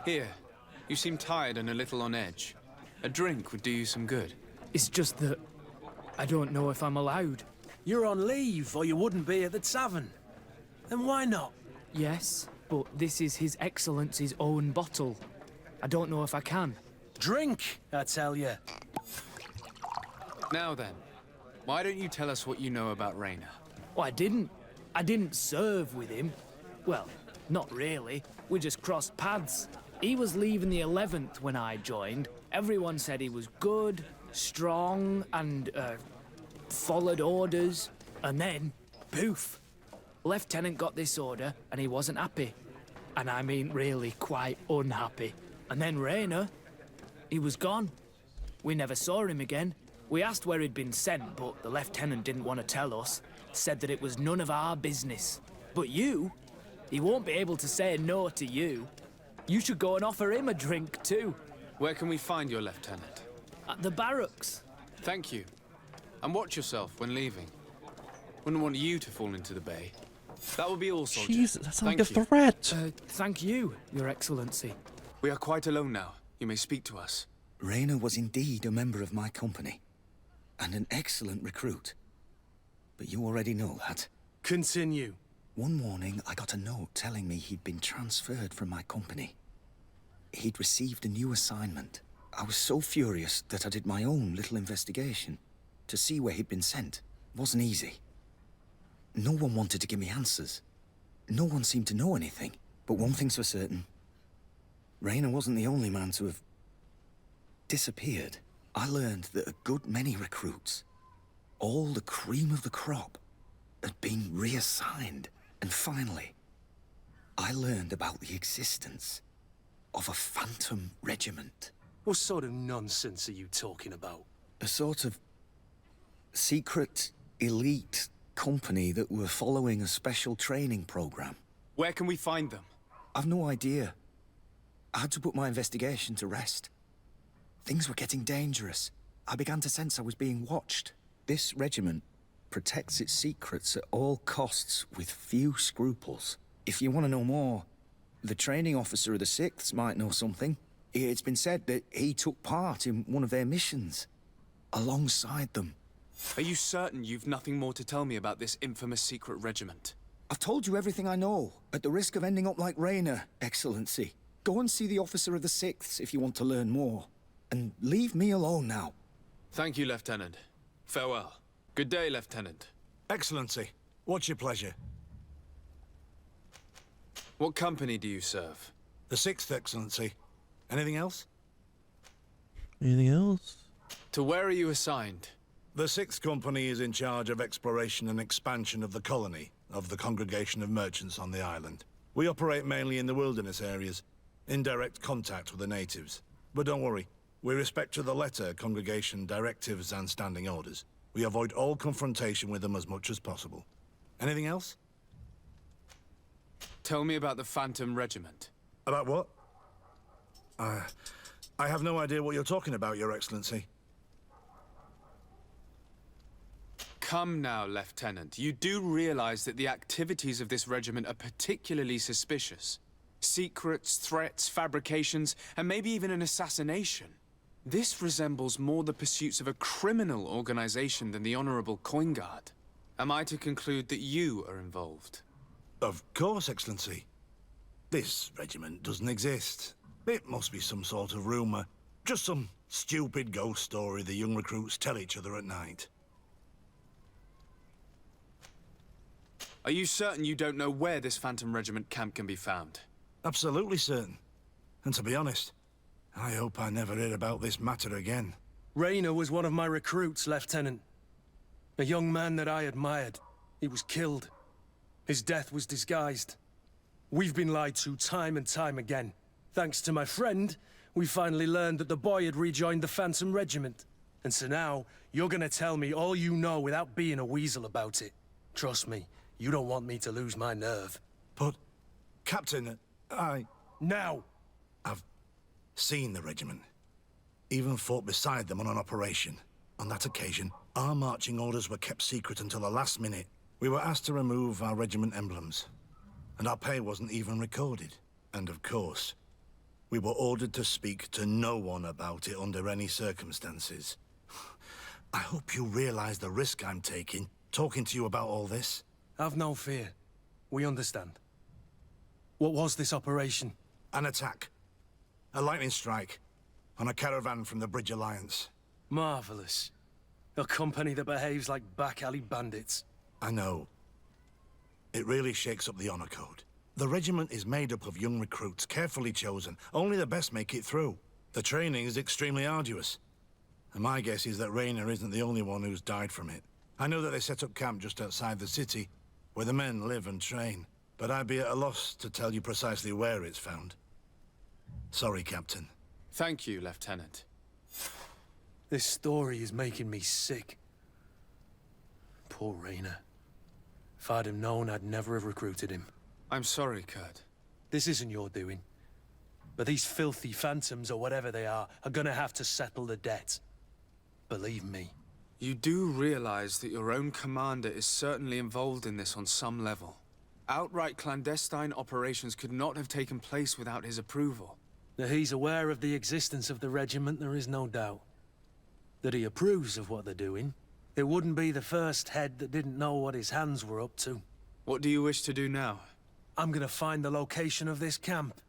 Here, you seem tired and a little on edge. A drink would do you some good. It's just that I don't know if I'm allowed. You're on leave, or you wouldn't be at the tavern. And why not? Yes, but this is His Excellency's own bottle. I don't know if I can. Drink, I tell you. Now then, why don't you tell us what you know about Raynor? Well, I didn't serve with him. Well, not really. We just crossed paths. He was leaving the 11th when I joined. Everyone said he was good, strong, and, followed orders. And then, poof. Lieutenant got this order, and he wasn't happy. And I mean really quite unhappy. And then Raynor, he was gone. We never saw him again. We asked where he'd been sent, but the lieutenant didn't want to tell us. Said that it was none of our business. But you, he won't be able to say no to you. You should go and offer him a drink too. Where can we find your lieutenant? At the barracks. Thank you. And watch yourself when leaving. Wouldn't want you to fall into the bay. That will be all, soldier. Jesus, that sounds like a Thank you. threat. Thank you, Your Excellency. We are quite alone now. You may speak to us. Raynor was indeed a member of my company, and an excellent recruit. But you already know that. Continue. One morning, I got a note telling me he'd been transferred from my company. He'd received a new assignment. I was so furious that I did my own little investigation to see where he'd been sent. It wasn't easy. No one wanted to give me answers. No one seemed to know anything. But one thing's for certain. Raynor wasn't the only man to have disappeared. I learned that a good many recruits, all the cream of the crop, had been reassigned. And finally, I learned about the existence of a phantom regiment. What sort of nonsense are you talking about? A sort of secret, elite company that were following a special training program. Where can we find them? I've no idea. I had to put my investigation to rest. Things were getting dangerous. I began to sense I was being watched. This regiment protects its secrets at all costs with few scruples. If you want to know more, the training officer of the 6th might know something. It's been said that he took part in one of their missions, alongside them. Are you certain you've nothing more to tell me about this infamous secret regiment? I've told you everything I know, at the risk of ending up like Raynor, Excellency. Go and see the officer of the 6th if you want to learn more. And leave me alone now. Thank you, Lieutenant. Farewell. Good day, Lieutenant. Excellency, what's your pleasure? What company do you serve? The 6th, Excellency. Anything else? Anything else? To where are you assigned? The 6th Company is in charge of exploration and expansion of the colony of the Congregation of Merchants on the island. We operate mainly in the wilderness areas, in direct contact with the natives. But don't worry, we respect to the letter Congregation directives and standing orders. We avoid all confrontation with them as much as possible. Anything else? Tell me about the Phantom Regiment. About what? I have no idea what you're talking about, Your Excellency. Come now, Lieutenant. You do realize that the activities of this regiment are particularly suspicious. Secrets, threats, fabrications, and maybe even an assassination. This resembles more the pursuits of a criminal organization than the Honorable Coin Guard. Am I to conclude that you are involved? Of course, Excellency. This regiment doesn't exist. It must be some sort of rumor. Just some stupid ghost story the young recruits tell each other at night. Are you certain you don't know where this Phantom Regiment camp can be found? Absolutely certain. And to be honest, I hope I never hear about this matter again. Raynor was one of my recruits, Lieutenant. A young man that I admired. He was killed. His death was disguised. We've been lied to time and time again. Thanks to my friend, we finally learned that the boy had rejoined the Phantom Regiment. And so now, you're gonna tell me all you know without being a weasel about it. Trust me, you don't want me to lose my nerve. But, Captain, Now! I've seen the regiment. Even fought beside them on an operation. On that occasion, our marching orders were kept secret until the last minute. We were asked to remove our regiment emblems. And our pay wasn't even recorded. And of course, We were ordered to speak to no one about it under any circumstances. I hope you realize the risk I'm taking, talking to you about all this. Have no fear. We understand. What was this operation? An attack. A lightning strike. On a caravan from the Bridge Alliance. Marvelous. A company that behaves like back-alley bandits. I know. It really shakes up the honor code. The regiment is made up of young recruits, carefully chosen. Only the best make it through. The training is extremely arduous. And my guess is that Rayner isn't the only one who's died from it. I know that they set up camp just outside the city, where the men live and train. But I'd be at a loss to tell you precisely where it's found. Sorry, Captain. Thank you, Lieutenant. This story is making me sick. Poor Rayner. If I'd have known, I'd never have recruited him. I'm sorry, Kurt. This isn't your doing. But these filthy phantoms, or whatever they are gonna have to settle the debt. Believe me. You do realize that your own commander is certainly involved in this on some level. Outright clandestine operations could not have taken place without his approval. That he's aware of the existence of the regiment, there is no doubt. That he approves of what they're doing. It wouldn't be the first head that didn't know what his hands were up to. What do you wish to do now? I'm gonna find the location of this camp.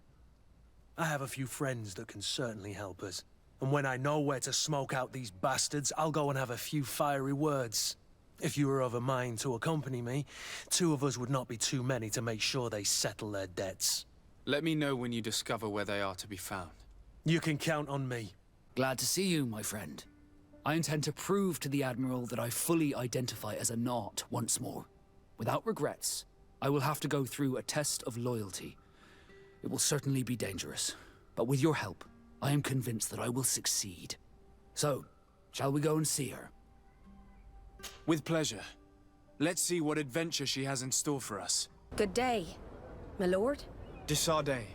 I have a few friends that can certainly help us. And when I know where to smoke out these bastards, I'll go and have a few fiery words. If you were of a mind to accompany me, 2 of us would not be too many to make sure they settle their debts. Let me know when you discover where they are to be found. You can count on me. Glad to see you, my friend. I intend to prove to the Admiral that I fully identify as a Naut once more. Without regrets, I will have to go through a test of loyalty. It will certainly be dangerous, but with your help, I am convinced that I will succeed. So, shall we go and see her? With pleasure. Let's see what adventure she has in store for us. Good day, my lord. Desardet.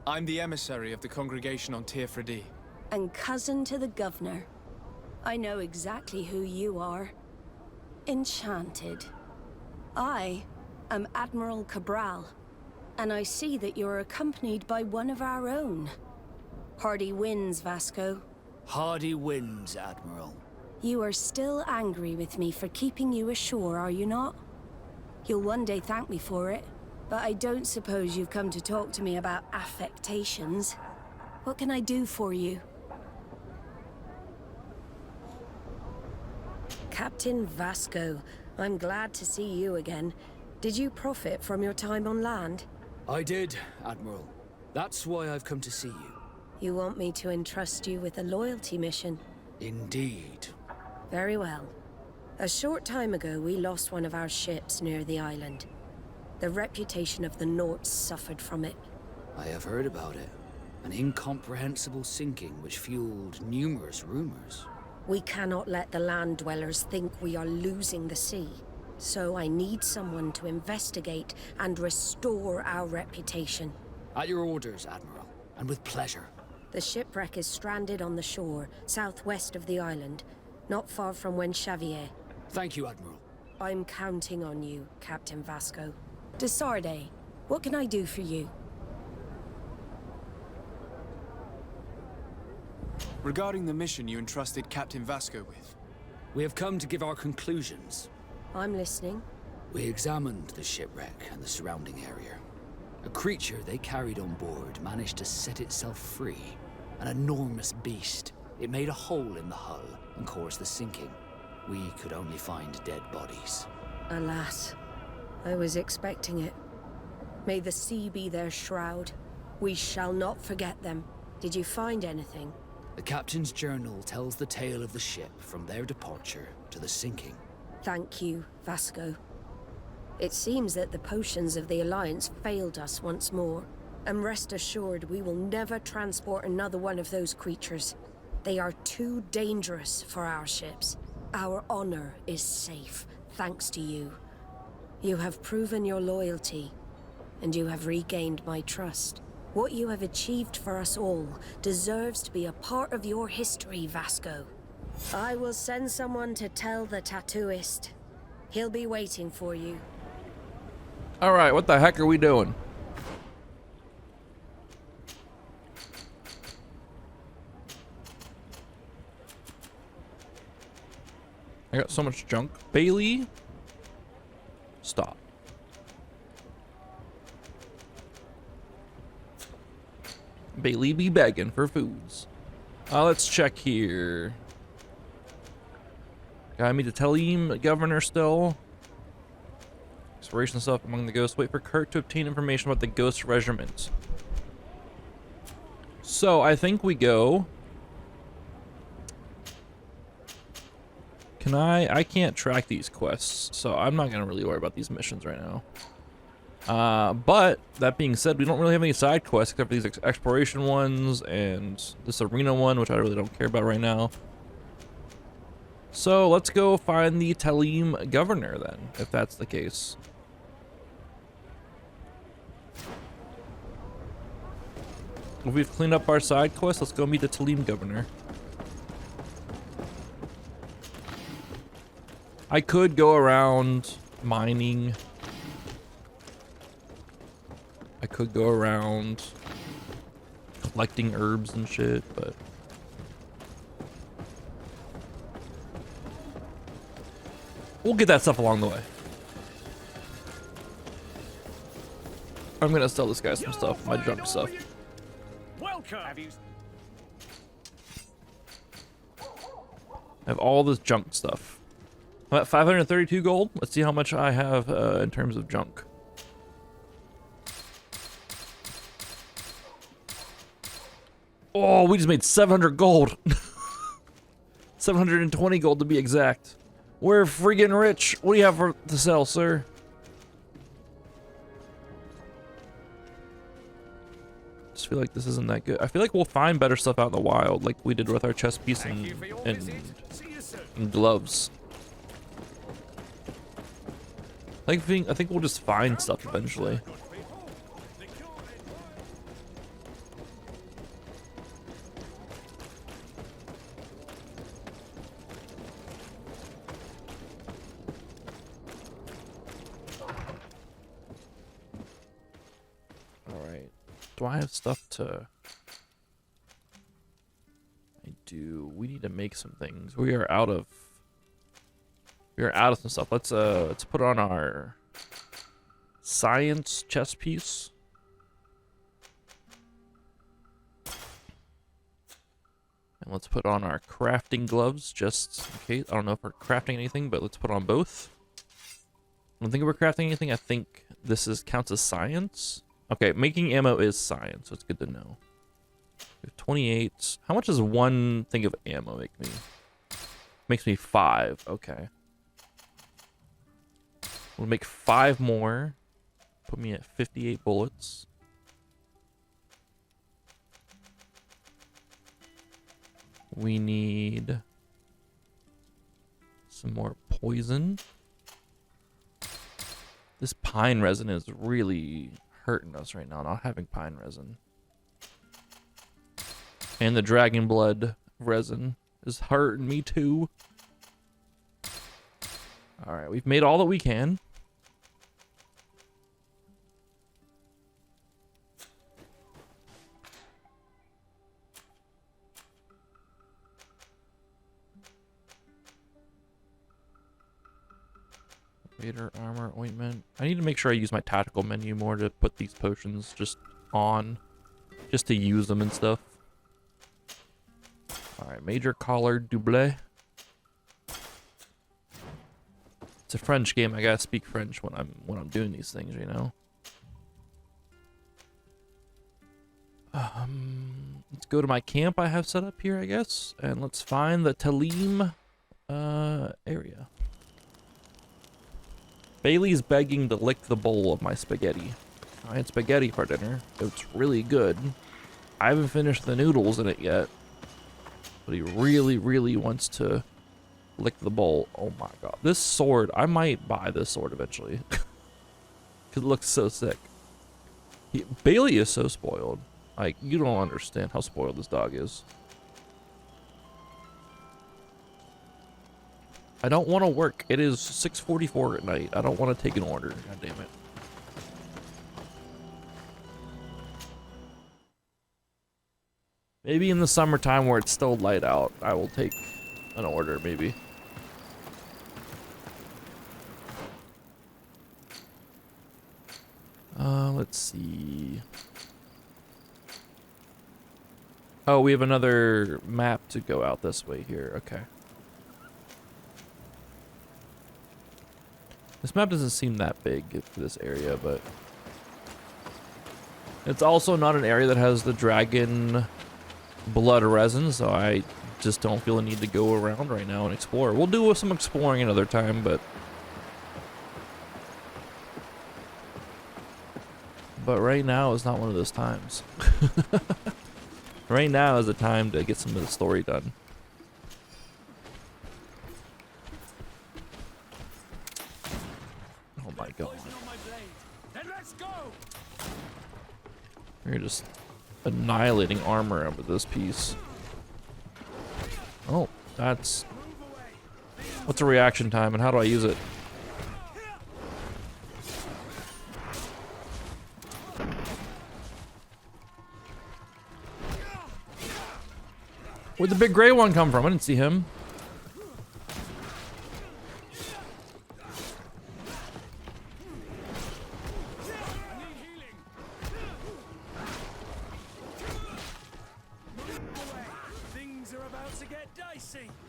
I'm the emissary of the congregation on Tirfredi. And cousin to the governor. I know exactly who you are. Enchanted. I am Admiral Cabral, and I see that you're accompanied by one of our own. Hardy winds, Vasco. Hardy winds, Admiral. You are still angry with me for keeping you ashore, are you not? You'll one day thank me for it, but I don't suppose you've come to talk to me about affectations. What can I do for you? Captain Vasco, I'm glad to see you again. Did you profit from your time on land? I did, Admiral. That's why I've come to see you. You want me to entrust you with a loyalty mission? Indeed. Very well. A short time ago, we lost one of our ships near the island. The reputation of the Norts suffered from it. I have heard about it. An incomprehensible sinking which fueled numerous rumors. We cannot let the land dwellers think we are losing the sea. So I need someone to investigate and restore our reputation. At your orders, Admiral, and with pleasure. The shipwreck is stranded on the shore, southwest of the island, not far from Xavier. Thank you, Admiral. I'm counting on you, Captain Vasco. Desardet, what can I do for you? Regarding the mission you entrusted Captain Vasco with. We have come to give our conclusions. I'm listening. We examined the shipwreck and the surrounding area. A creature they carried on board managed to set itself free. An enormous beast. It made a hole in the hull and caused the sinking. We could only find dead bodies. Alas, I was expecting it. May the sea be their shroud. We shall not forget them. Did you find anything? The captain's journal tells the tale of the ship from their departure to the sinking. Thank you, Vasco. It seems that the potions of the Alliance failed us once more. And rest assured, we will never transport another one of those creatures. They are too dangerous for our ships. Our honor is safe, thanks to you. You have proven your loyalty, and you have regained my trust. What you have achieved for us all deserves to be a part of your history, Vasco. I will send someone to tell the tattooist. He'll be waiting for you. All right, what the heck are we doing? I got so much junk. Bailey, stop. Bailey be begging for foods. Let's check here. Gotta meet the Talim governor still. Exploration stuff among the ghosts. Wait for Kurt to obtain information about the ghost regiment. So I think we go. Can I can't track these quests, so I'm not gonna really worry about these missions right now. But that being said, we don't really have any side quests except for these exploration ones and this arena one, which I really don't care about right now. So let's go find the Talim governor then, if that's the case. If we've cleaned up our side quest, let's go meet the Talim governor. I could go around mining. I could go around collecting herbs and shit, but we'll get that stuff along the way. I'm gonna sell this guy some stuff, my junk stuff. I have all this junk stuff. I'm at 532 gold. Let's see how much I have in terms of junk. Oh, we just made 700 gold. 720 gold to be exact. We're friggin' rich. What do you have to sell, sir? Just feel like this isn't that good. I feel like we'll find better stuff out in the wild, like we did with our chest piece and gloves. I think we'll just find stuff eventually. Alright. Do I have stuff to... I do. We need to make some things. We are out of some stuff. Let's put on our science chest piece. And let's put on our crafting gloves just in case. I don't know if we're crafting anything, but let's put on both. I don't think we're crafting anything. I think this counts as science. Okay, making ammo is science, so it's good to know. We have 28. How much does one thing of ammo make me? Makes me 5. Okay. We'll make 5 more. Put me at 58 bullets. We need some more poison. This pine resin is really hurting us right now, not having pine resin. And the dragon blood resin is hurting me too. Alright, we've made all that we can. Raider armor ointment. I need to make sure I use my tactical menu more to put these potions just on. Just to use them and stuff. Alright, major collar double. It's a French game. I gotta speak French when I'm doing these things, you know. Let's go to my camp I have set up here, I guess, and let's find the Talim area. Bailey's begging to lick the bowl of my spaghetti. I had spaghetti for dinner. It's really good. I haven't finished the noodles in it yet, but he really, really wants to lick the bowl. Oh my god. This sword, I might buy this sword eventually. Cause it looks so sick. Bailey is so spoiled. Like, you don't understand how spoiled this dog is. I don't want to work. It is 6:44 at night. I don't want to take an order. God damn it. Maybe in the summertime where it's still light out, I will take an order, maybe. Let's see. Oh, we have another map to go out this way here. Okay. This map doesn't seem that big for this area, but it's also not an area that has the dragon blood resin, so I just don't feel a need to go around right now and explore. We'll do some exploring another time, but right now is not one of those times. Right now is the time to get some of the story done. Oh my god. We're just annihilating armor with this piece. Oh, that's... What's a reaction time and how do I use it? Where'd the big gray one come from? I didn't see him.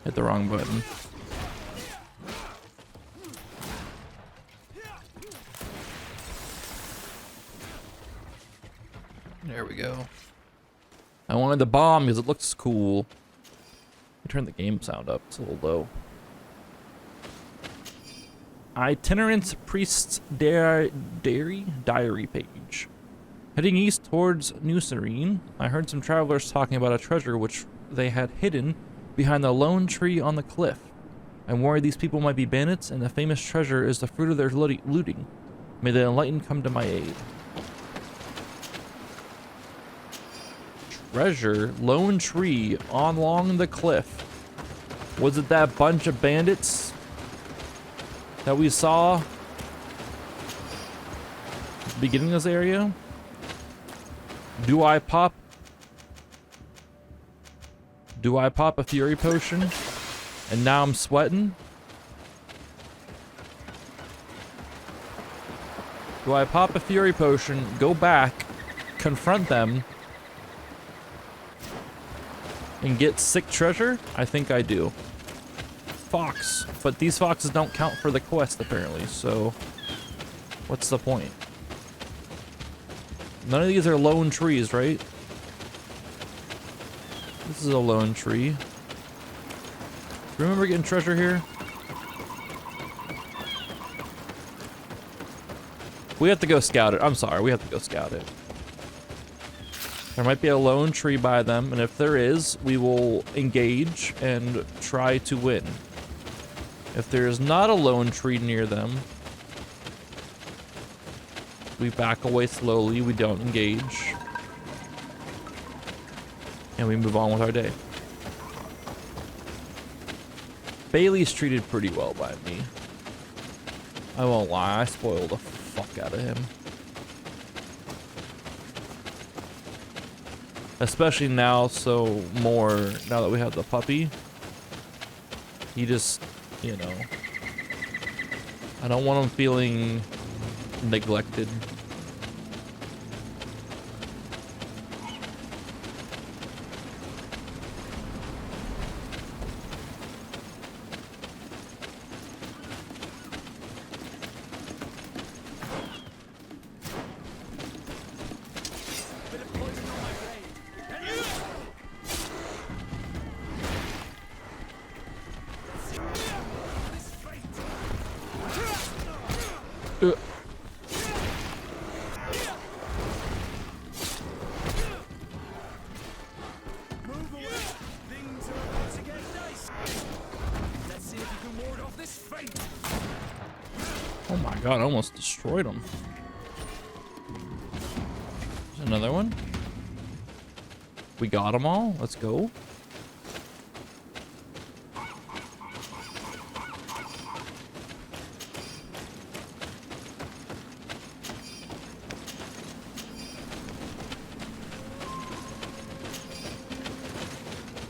Hit the wrong button. There we go. I wanted the bomb because it looks cool. Turn the game sound up, it's a little low. Itinerant Priest's diary page. Heading east towards New Serene, I heard some travelers talking about a treasure which they had hidden behind the lone tree on the cliff. I'm worried these people might be bandits, and the famous treasure is the fruit of their looting. May the enlightened come to my aid. Treasure, lone tree, along the cliff. Was it that bunch of bandits that we saw at the beginning of this area? Do I pop a fury potion and now I'm sweating? Do I pop a fury potion, go back, confront them, and get sick treasure? I think I do. Fox. But these foxes don't count for the quest, apparently, so what's the point? None of these are lone trees, right? This is a lone tree. Remember getting treasure here? We have to go scout it. I'm sorry, we have to go scout it. There might be a lone tree by them, and if there is, we will engage and try to win. If there is not a lone tree near them, we back away slowly, we don't engage, and we move on with our day. Bailey's treated pretty well by me. I won't lie, I spoiled the fuck out of him. Especially now, now that we have the puppy. He just, you know, I don't want him feeling neglected. Oh my god, I almost destroyed him. There's another one. We got them all. Let's go.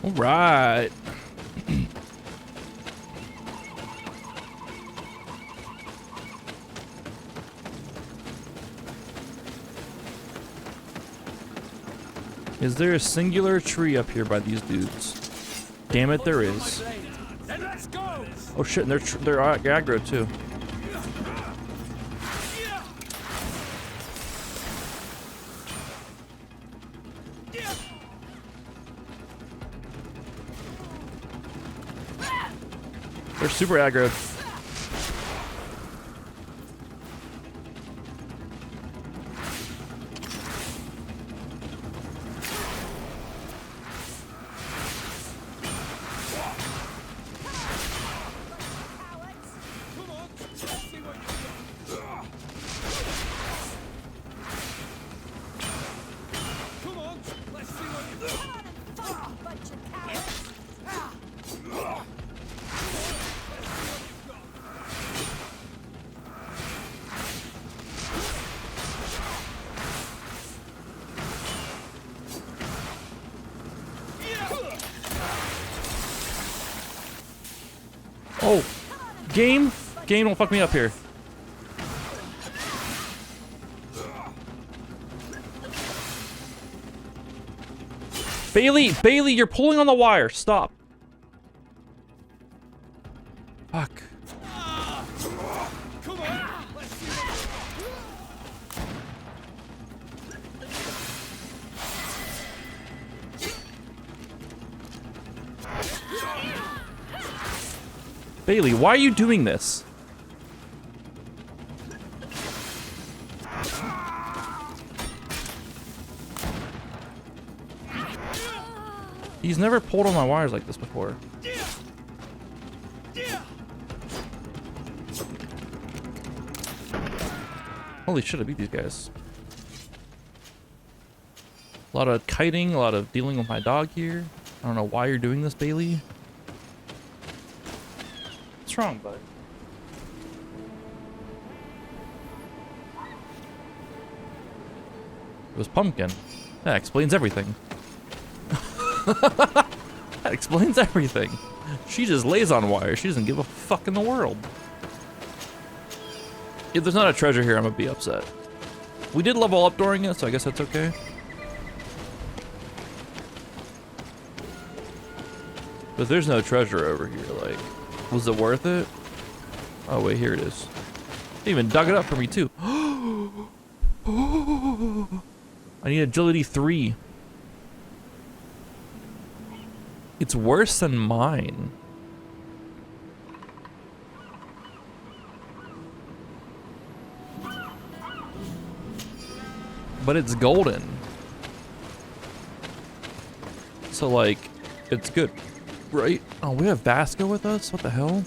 All right. Is there a singular tree up here by these dudes? Damn it, there is. Oh shit, and they're aggro too. They're super aggroed. Oh, game, don't fuck me up here. Bailey, you're pulling on the wire. Stop. Fuck. Bailey, why are you doing this? He's never pulled on my wires like this before. Holy shit, I beat these guys. A lot of kiting, a lot of dealing with my dog here. I don't know why you're doing this, Bailey. What's wrong, bud? It was Pumpkin. That explains everything. That explains everything. She just lays on wire. She doesn't give a fuck in the world. If there's not a treasure here, I'm gonna be upset. We did level up during it, so I guess that's okay. But there's no treasure over here, like, was it worth it? Oh wait, here it is. They even dug it up for me too. I need agility 3. It's worse than mine. But it's golden. So like, it's good, right? Oh, we have Vasco with us? What the hell?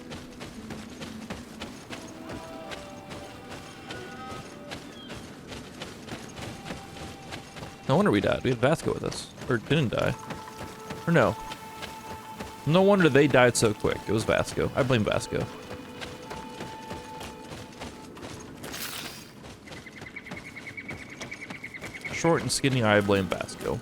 No wonder we died. We had Vasco with us. Or didn't die. Or no. No wonder they died so quick. It was Vasco. I blame Vasco. Short and skinny, I blame Vasco.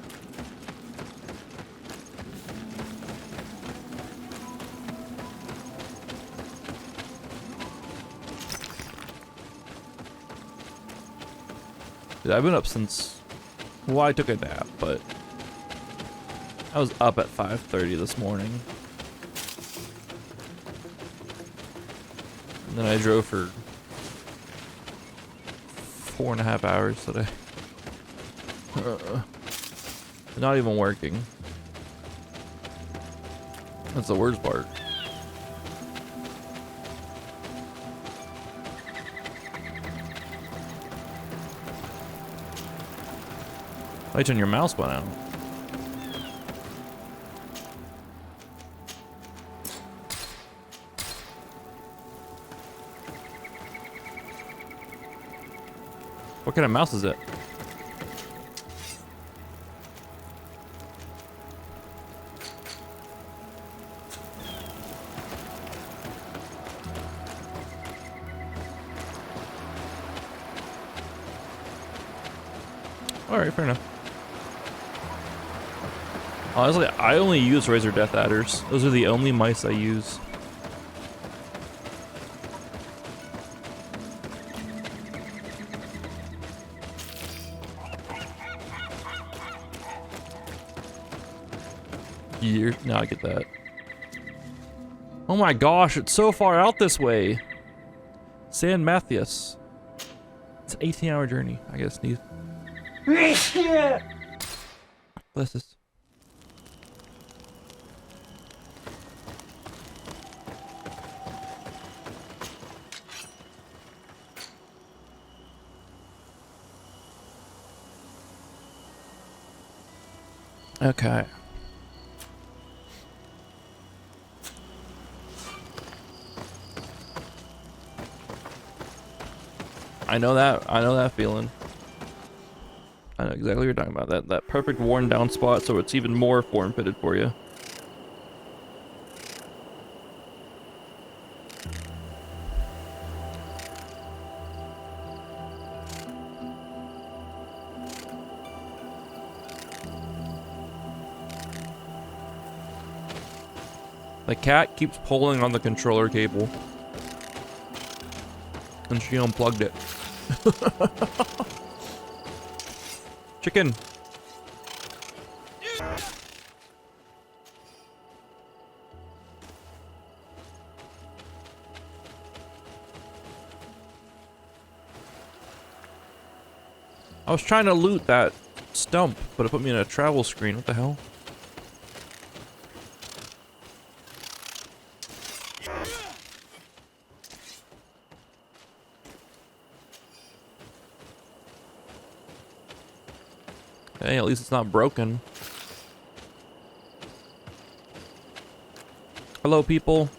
Dude, I've been up since... Well, I took a nap, but... I was up at 5:30 this morning. And then I drove for 4.5 hours today. Not even working. That's the worst part. Why turn your mouse went out? What kind of mouse is it? Alright, fair enough. Honestly, I only use Razor Death Adders. Those are the only mice I use. Years. No, I get that. Oh my gosh, it's so far out this way. San Matthias. It's an 18-hour journey. I gotta sneeze. Bless this. Okay. I know that feeling. I know exactly what you're talking about. That perfect worn down spot so it's even more form fitted for you. The cat keeps pulling on the controller cable. And she unplugged it. Chicken. I was trying to loot that stump, but it put me in a travel screen. What the hell? Hey, at least it's not broken. Hello, people.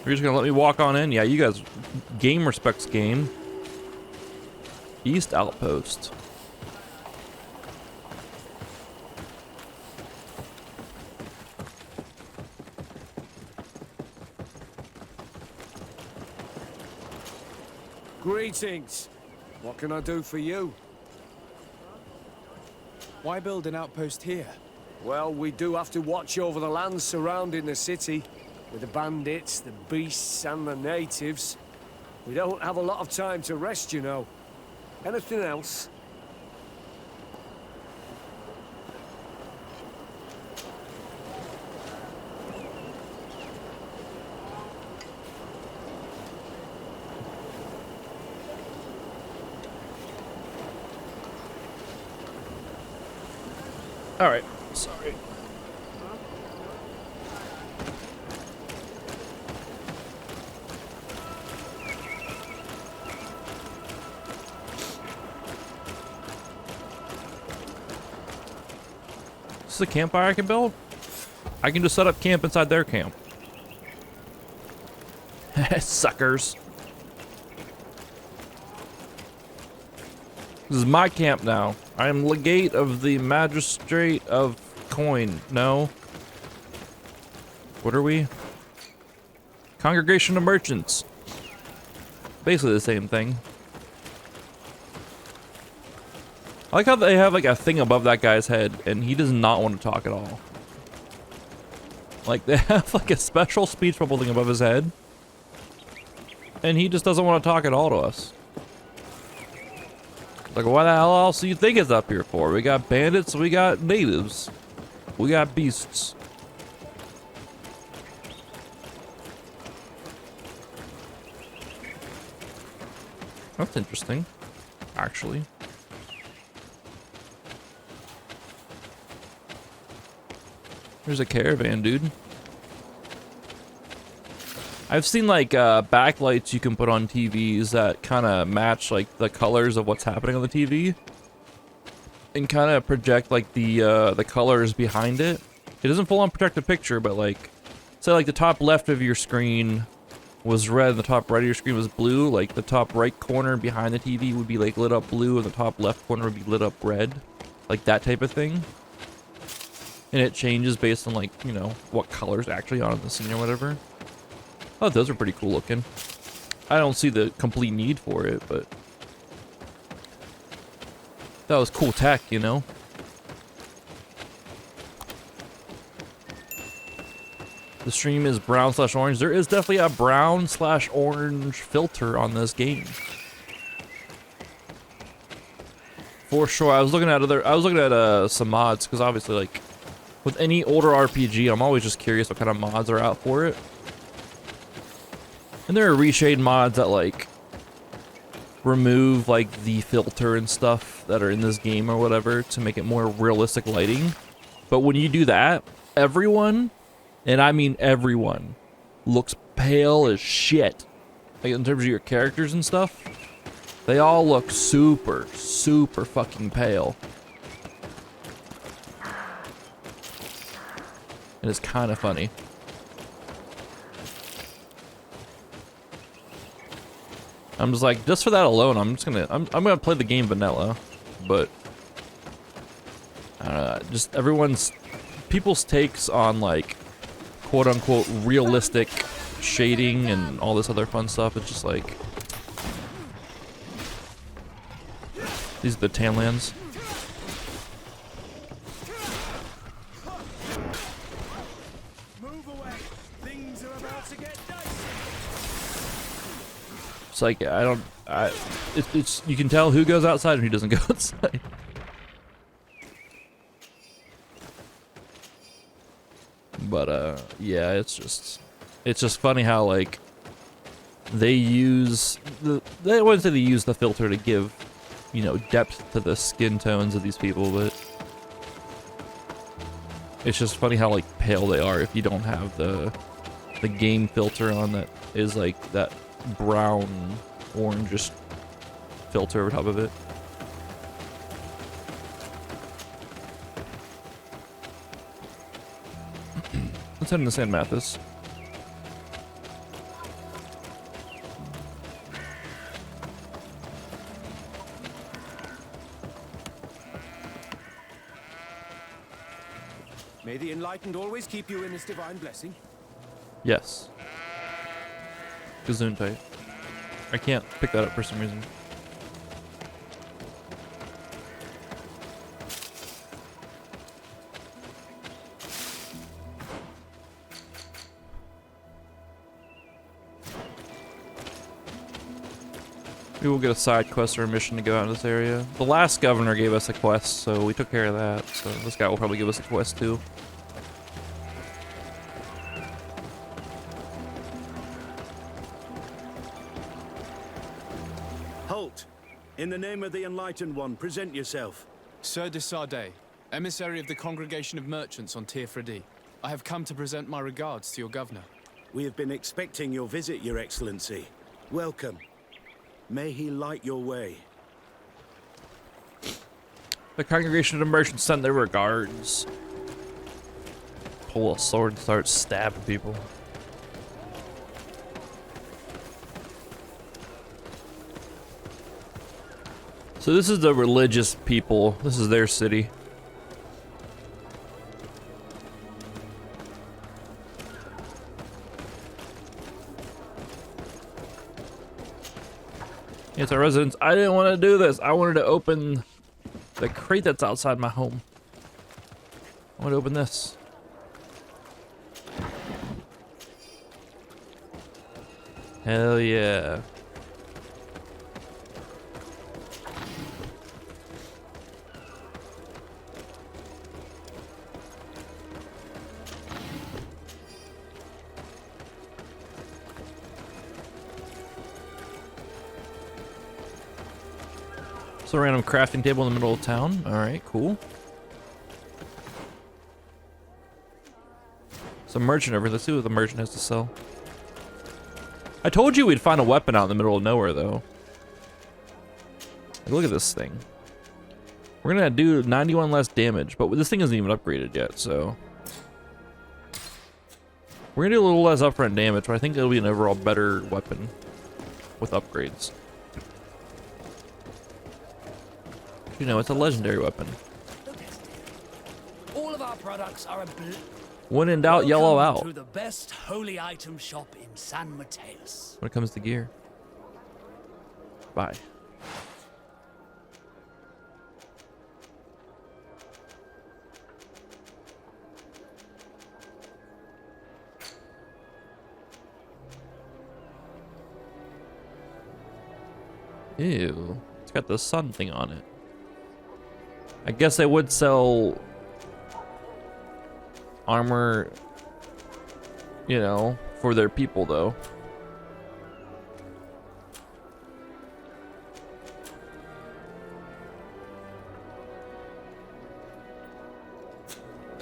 You're just gonna let me walk on in? Yeah, you guys, game respects game. East Outpost. Greetings. What can I do for you? Why build an outpost here? Well, we do have to watch over the lands surrounding the city, with the bandits, the beasts, and the natives. We don't have a lot of time to rest, you know. Anything else? All right. Sorry. Is this a campfire I can build? I can just set up camp inside their camp. Suckers. This is my camp now. I am legate of the magistrate of coin. No. What are we? Congregation of merchants. Basically the same thing. I like how they have like a thing above that guy's head and he does not want to talk at all. Like they have like a special speech bubble thing above his head. And he just doesn't want to talk at all to us. Like, what the hell else do you think it's up here for? We got bandits, we got natives, we got beasts. That's interesting, actually. There's a caravan, dude. I've seen like backlights you can put on TVs that kind of match like the colors of what's happening on the TV, and kind of project like the colors behind it. It doesn't full on protect the picture, but like, say like the top left of your screen was red, and the top right of your screen was blue. Like the top right corner behind the TV would be like lit up blue, and the top left corner would be lit up red, like that type of thing. And it changes based on like, you know, what color's actually on the scene or whatever. Oh, those are pretty cool looking. I don't see the complete need for it, but that was cool tech, you know? The stream is brown/orange. There is definitely a brown/orange filter on this game. For sure. I was looking at some mods because obviously, like, with any older RPG, I'm always just curious what kind of mods are out for it. And there are reshade mods that like remove like the filter and stuff that are in this game or whatever to make it more realistic lighting. But when you do that, everyone, and I mean everyone, looks pale as shit. Like in terms of your characters and stuff, they all look super, super fucking pale. And it's kind of funny. I'm just like, just for that alone, I'm gonna play the game vanilla, but I don't know, just people's takes on like quote unquote realistic shading and all this other fun stuff. It's just like, these are the Tanlands. It's like, it's you can tell who goes outside and who doesn't go outside. But yeah, it's just funny how like they wouldn't say they use the filter to give, you know, depth to the skin tones of these people, but it's just funny how like pale they are if you don't have the game filter on that is like that brown orange filter over top of it. Let's head into San Mathis. May the Enlightened always keep you in his divine blessing. Yes. Gesundheit. I can't pick that up for some reason. We will get a side quest or a mission to go out in this area. The last governor gave us a quest, so we took care of that. So this guy will probably give us a quest too. Halt! In the name of the Enlightened One, present yourself. Sir de Sardet, emissary of the Congregation of Merchants on Tirfredi. I have come to present my regards to your governor. We have been expecting your visit, Your Excellency. Welcome. May he light your way. The Congregation of Merchants send their regards. Pull a sword and start stabbing people. So this is the religious people. This is their city. It's our residents. I didn't want to do this. I wanted to open the crate that's outside my home. I want to open this. Hell yeah. A random crafting table in the middle of town. All right, cool. Some merchant over. Let's see what the merchant has to sell. I told you we'd find a weapon out in the middle of nowhere, though. Like, look at this thing. We're gonna do 91 less damage, but this thing isn't even upgraded yet, so we're gonna do a little less upfront damage, but I think it'll be an overall better weapon with upgrades. You know, it's a legendary weapon. All of our products are when in doubt, yellow out. To the best holy item shop in San Mateus. When it comes to gear. Bye. Ew. It's got the sun thing on it. I guess they would sell armor, you know, for their people though.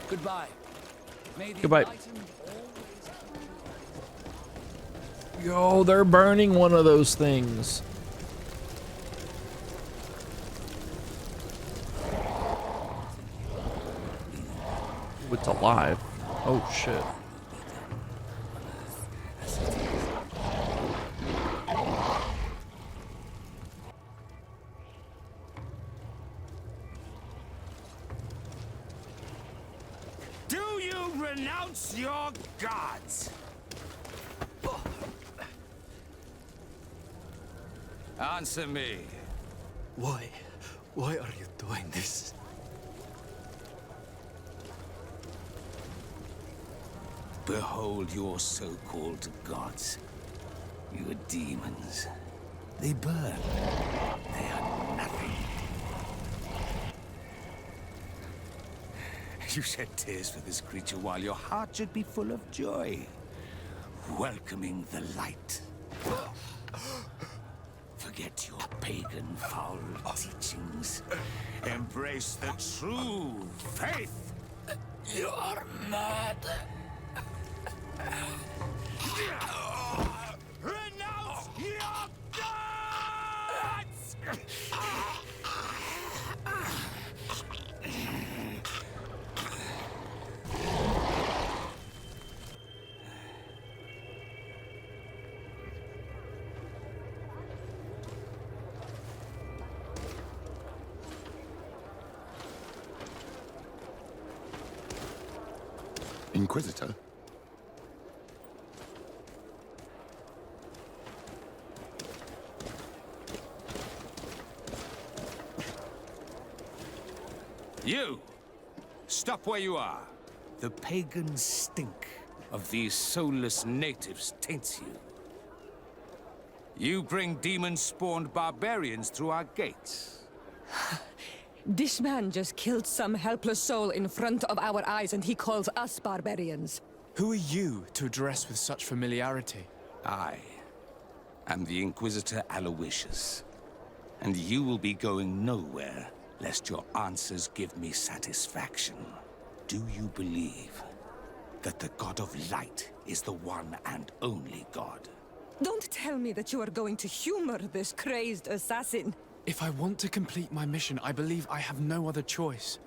Goodbye. May the Goodbye. enlightened always... Yo, they're burning one of those things. It's alive. Oh shit. Do you renounce your gods? Answer me. Why? Why are you doing this? Behold your so-called gods. Your demons. They burn. They are nothing. You shed tears for this creature while your heart should be full of joy. Welcoming the light. Forget your pagan foul teachings. Embrace the true faith. You are mad. Renounce your gods! Inquisitor? You! Stop where you are. The pagan stink of these soulless natives taints you. You bring demon-spawned barbarians through our gates. This man just killed some helpless soul in front of our eyes, and he calls us barbarians. Who are you to address with such familiarity? I am the Inquisitor Aloysius, and you will be going nowhere lest your answers give me satisfaction. Do you believe that the God of Light is the one and only God? Don't tell me that you are going to humor this crazed assassin. If I want to complete my mission, I believe I have no other choice.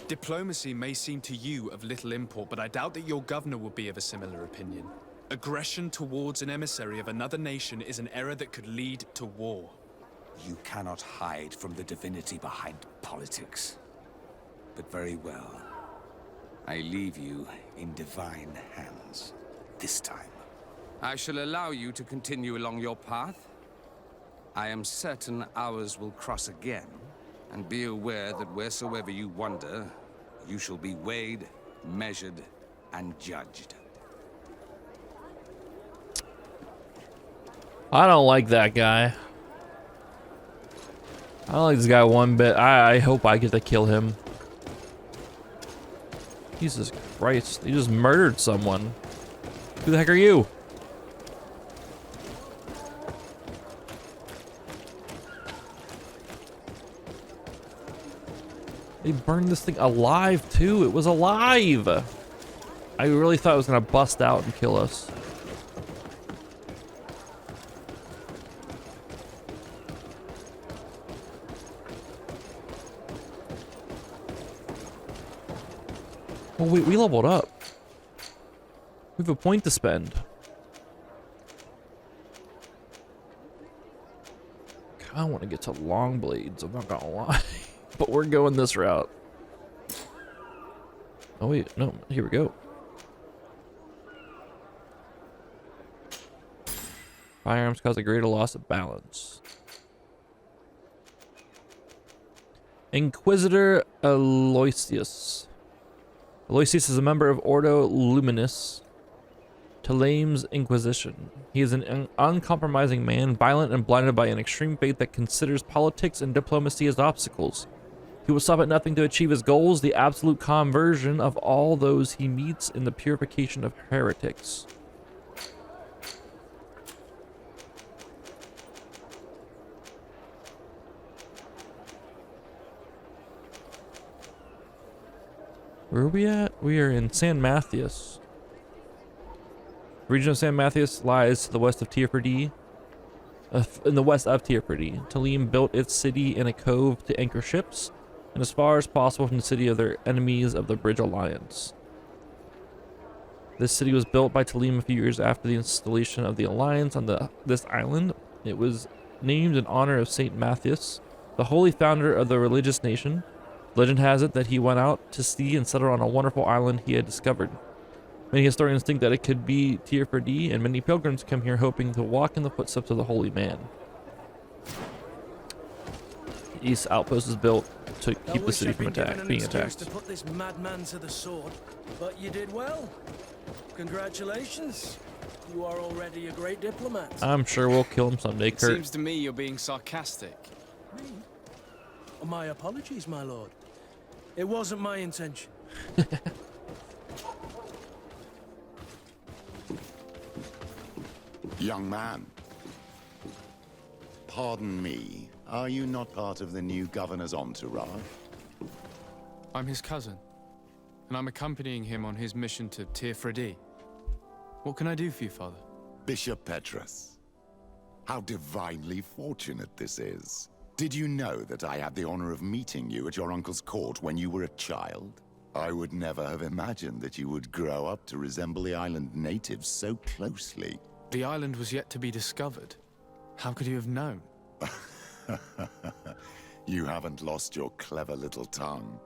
Diplomacy may seem to you of little import, but I doubt that your governor will be of a similar opinion. Aggression towards an emissary of another nation is an error that could lead to war. You cannot hide from the divinity behind politics. But very well. I leave you in divine hands. This time. I shall allow you to continue along your path. I am certain ours will cross again. And be aware that wheresoever you wander, you shall be weighed, measured, and judged. I don't like that guy. I don't like this guy one bit. I hope I get to kill him. Jesus Christ, he just murdered someone. Who the heck are you? They burned this thing alive too. It was alive. I really thought it was gonna bust out and kill us. Oh wait, we leveled up. We have a point to spend. I want to get to long blades, I'm not gonna lie. But we're going this route. Oh wait, no, here we go. Firearms cause a greater loss of balance. Inquisitor Aloysius. Aloysius is a member of Ordo Luminis. Tulame's Inquisition. He is an uncompromising man, violent and blinded by an extreme faith that considers politics and diplomacy as obstacles. He will stop at nothing to achieve his goals, the absolute conversion of all those he meets in the purification of heretics. Where are we at? We are in San Matthias. The region of San Matthias lies to the west of Tierford. In the west of Tierford. Tulame built its city in a cove to anchor ships, and as far as possible from the city of their enemies of the Bridge Alliance. This city was built by Tulame a few years after the installation of the Alliance on this island. It was named in honor of Saint Matthias, the holy founder of the religious nation. Legend has it that he went out to sea and settled on a wonderful island he had discovered. Many historians think that it could be Tierford, and many pilgrims come here hoping to walk in the footsteps of the holy man. The east outpost is built to keep the city from being attacked. To put this madman to the sword, but you did well. Congratulations. You are already a great diplomat. I'm sure we'll kill him someday, Kurt. Seems to me you're being sarcastic. Me? My apologies, my lord. It wasn't my intention. Young man, pardon me, are you not part of the new governor's entourage? I'm his cousin, and I'm accompanying him on his mission to Tierford. What can I do for you, Father? Bishop Petrus, how divinely fortunate this is. Did you know that I had the honor of meeting you at your uncle's court when you were a child? I would never have imagined that you would grow up to resemble the island natives so closely. The island was yet to be discovered. How could you have known? You haven't lost your clever little tongue.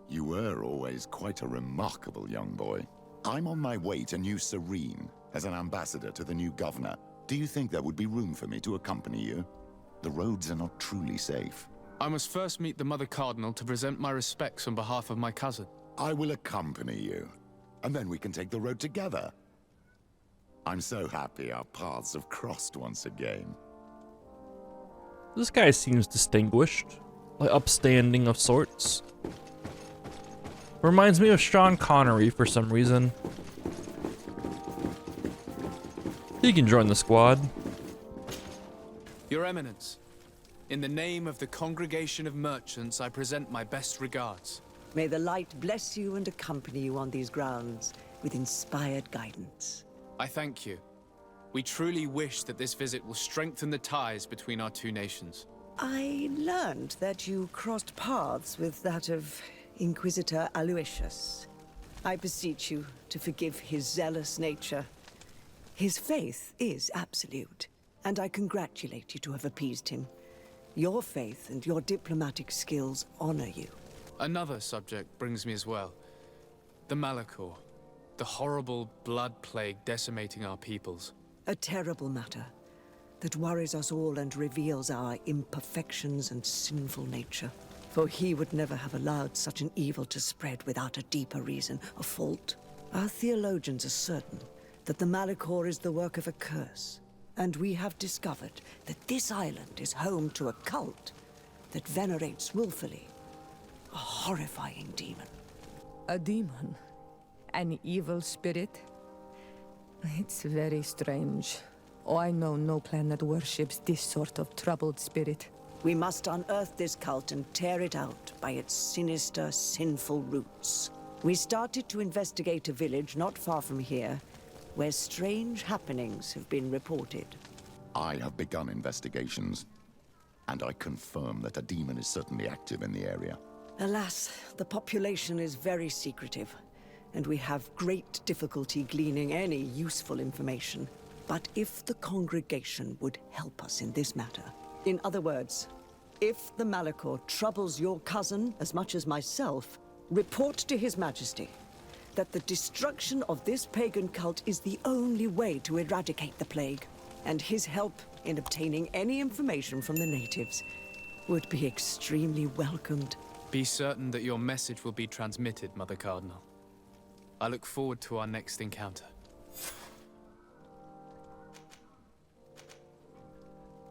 You were always quite a remarkable young boy. I'm on my way to New Serene as an ambassador to the new governor. Do you think there would be room for me to accompany you? The roads are not truly safe. I must first meet the Mother Cardinal to present my respects on behalf of my cousin. I will accompany you, and then we can take the road together. I'm so happy our paths have crossed once again. This guy seems distinguished, like upstanding of sorts. Reminds me of Sean Connery for some reason. He can join the squad. Your Eminence, in the name of the Congregation of Merchants, I present my best regards. May the light bless you and accompany you on these grounds with inspired guidance. I thank you. We truly wish that this visit will strengthen the ties between our two nations. I learned that you crossed paths with that of Inquisitor Aloysius. I beseech you to forgive his zealous nature. His faith is absolute, and I congratulate you to have appeased him. Your faith and your diplomatic skills honor you. Another subject brings me as well. The Malachor. The horrible blood plague decimating our peoples. A terrible matter that worries us all and reveals our imperfections and sinful nature. For he would never have allowed such an evil to spread without a deeper reason, a fault. Our theologians are certain that the Malachor is the work of a curse, and we have discovered that this island is home to a cult that venerates willfully a horrifying demon. A demon? An evil spirit? It's very strange. Oh, I know no planet worships this sort of troubled spirit. We must unearth this cult and tear it out by its sinister, sinful roots. We started to investigate a village not far from here, where strange happenings have been reported. I have begun investigations, and I confirm that a demon is certainly active in the area. Alas, the population is very secretive, and we have great difficulty gleaning any useful information. But if the congregation would help us in this matter, in other words, if the Malachor troubles your cousin as much as myself, report to His Majesty that the destruction of this pagan cult is the only way to eradicate the plague, and his help in obtaining any information from the natives would be extremely welcomed. Be certain that your message will be transmitted, Mother Cardinal. I look forward to our next encounter.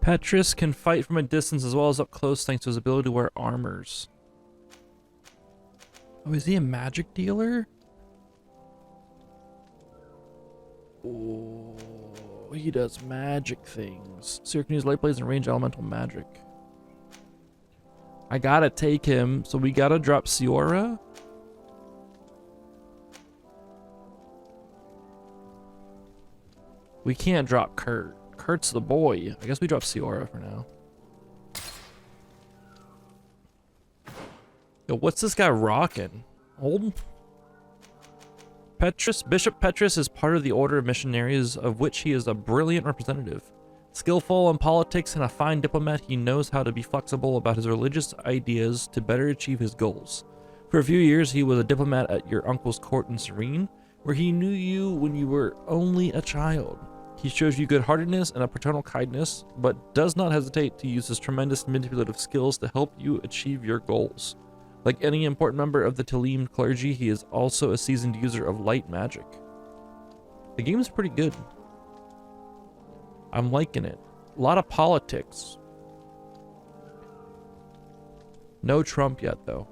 Petrus can fight from a distance as well as up close thanks to his ability to wear armors. Oh, is he a magic dealer? Oh, he does magic things. So you can use light blades and range elemental magic. I gotta take him, so we gotta drop Siora. We can't drop Kurt. Kurt's the boy. I guess we drop Siora for now. Yo, what's this guy rocking? Old? Petrus? Bishop Petrus is part of the Order of Missionaries, of which he is a brilliant representative. Skillful in politics and a fine diplomat, he knows how to be flexible about his religious ideas to better achieve his goals. For a few years, he was a diplomat at your uncle's court in Serene, where he knew you when you were only a child. He shows you good-heartedness and a paternal kindness, but does not hesitate to use his tremendous manipulative skills to help you achieve your goals. Like any important member of the Talim clergy, he is also a seasoned user of light magic. The game is pretty good. I'm liking it. A lot of politics. No Trump yet, though.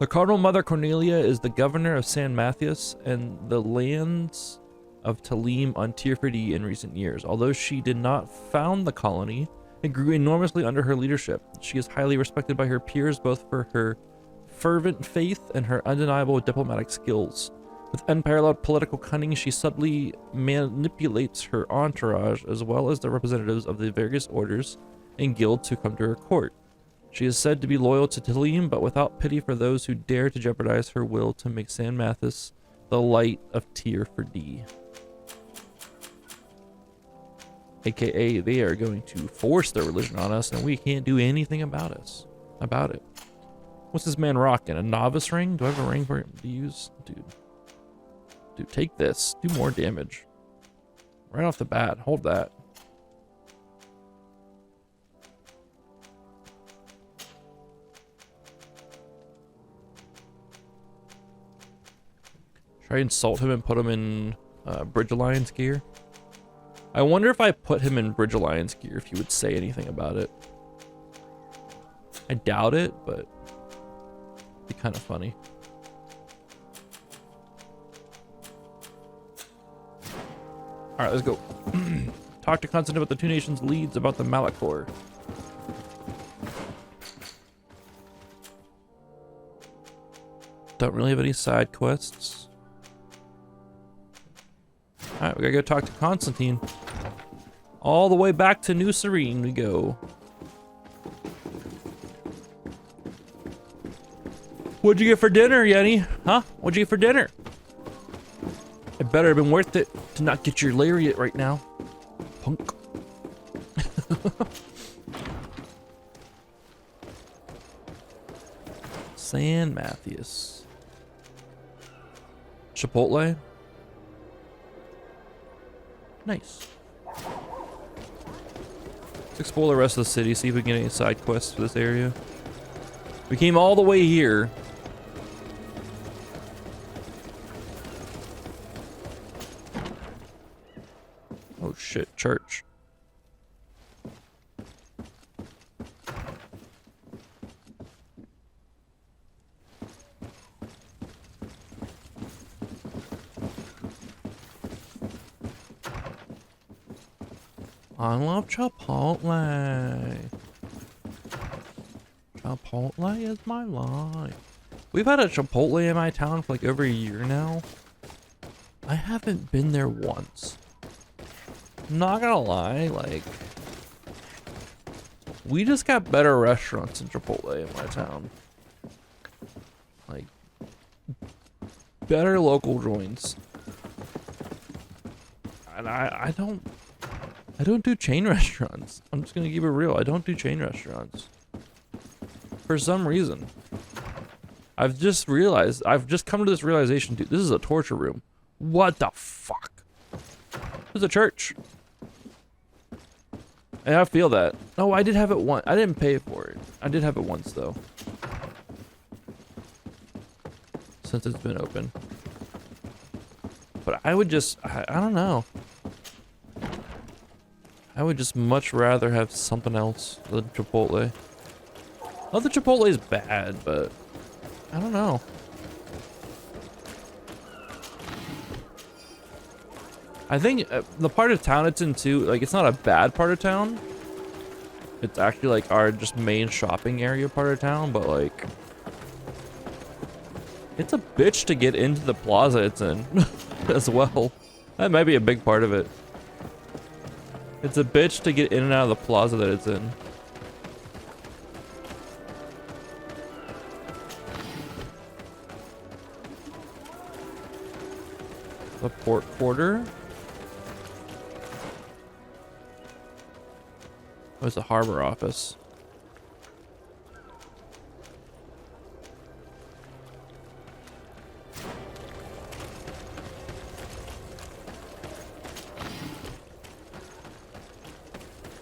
The Cardinal Mother Cornelia is the governor of San Matthias and the lands of Talim on Tirfidi in recent years. Although she did not found the colony, it grew enormously under her leadership. She is highly respected by her peers both for her fervent faith and her undeniable diplomatic skills. With unparalleled political cunning, she subtly manipulates her entourage as well as the representatives of the various orders and guilds who come to her court. She is said to be loyal to Talim, but without pity for those who dare to jeopardize her will to make San Mathis the light of Tirfidi. AKA, they are going to force their religion on us, and we can't do anything about it. What's this man rocking? A novice ring? Do I have a ring for him to use? Dude, take this. Do more damage. Right off the bat. Hold that. Should I insult him and put him in Bridge Alliance gear? I wonder if I put him in Bridge Alliance gear if he would say anything about it. I doubt it, but it'd be kind of funny. Alright, let's go. Talk to Constantine about the two nations' leads about the Malachor. Don't really have any side quests. Alright, we gotta go talk to Constantine. All the way back to New Serene we go. What'd you get for dinner, Yenny? Huh? What'd you get for dinner? It better have been worth it to not get your lariat right now. Punk. San Matthias. Chipotle. Nice. Let's explore the rest of the city, see if we can get any side quests for this area. We came all the way here. Oh shit, church. I love Chipotle. Chipotle is my life. We've had a Chipotle in my town for like over a year now. I haven't been there once. I'm not gonna lie, like, we just got better restaurants in Chipotle in my town. Like, better local joints. And I don't do chain restaurants. I'm just gonna keep it real. I don't do chain restaurants. For some reason. I've just come to this realization, dude, this is a torture room. What the fuck? This is a church. And I feel that. Oh, I did have it once. I didn't pay for it. I did have it once, though. Since it's been open. But I would just, I don't know. I would just much rather have something else than Chipotle. Not that Chipotle is bad, but I don't know. I think the part of town it's in too, like it's not a bad part of town. It's actually like our just main shopping area part of town, but like it's a bitch to get into the plaza it's in as well. That might be a big part of it. It's a bitch to get in and out of the plaza that it's in. The port quarter? Oh, it's the harbor office.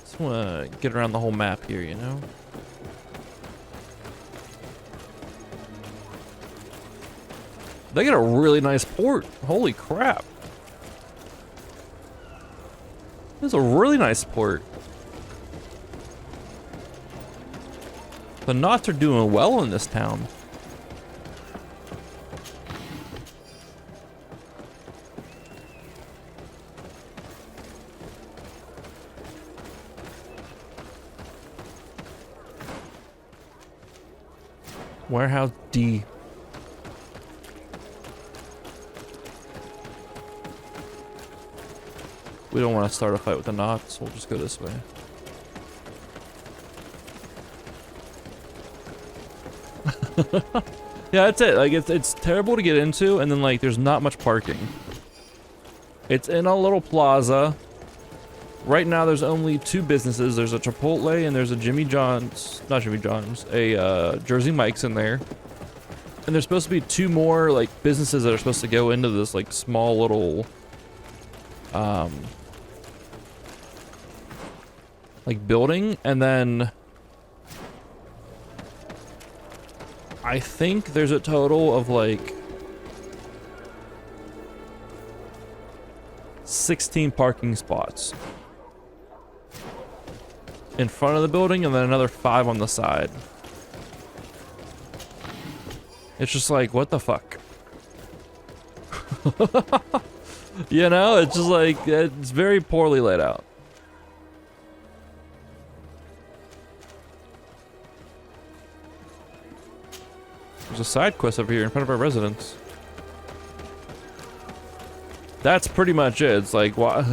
Just wanna get around the whole map here, you know? They got a really nice port. Holy crap. This is a really nice port. The knots are doing well in this town. Warehouse D. We don't want to start a fight with the knots. We'll just go this way. Yeah, that's it. Like it's terrible to get into, and then like there's not much parking. It's in a little plaza. Right now there's only two businesses. There's a Chipotle and there's a Jimmy John's, not Jimmy John's, a Jersey Mike's in there. And there's supposed to be two more like businesses that are supposed to go into this like small little like building, and then I think there's a total of like 16 parking spots in front of the building, and then another 5 on the side. It's just like, what the fuck? You know, it's just like, it's very poorly laid out. There's a side quest over here in front of our residence. That's pretty much it. It's like, what?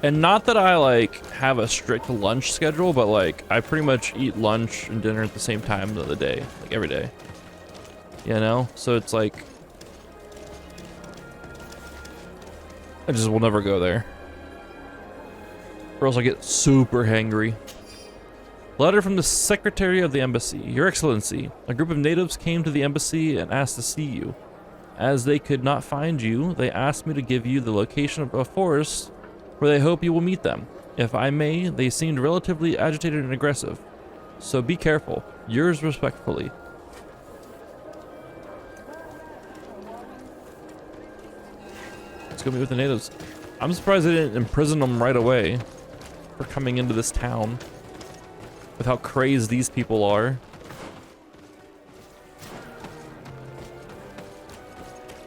And not that I like have a strict lunch schedule, but like I pretty much eat lunch and dinner at the same time of the day, like every day. You know? So it's like I just will never go there. Or else I get super hangry. Letter from the Secretary of the Embassy. Your Excellency, a group of natives came to the embassy and asked to see you. As they could not find you, they asked me to give you the location of a forest where they hope you will meet them. If I may, they seemed relatively agitated and aggressive. So be careful. Yours respectfully. Let's go meet with the natives. I'm surprised they didn't imprison them right away for coming into this town with how crazed these people are.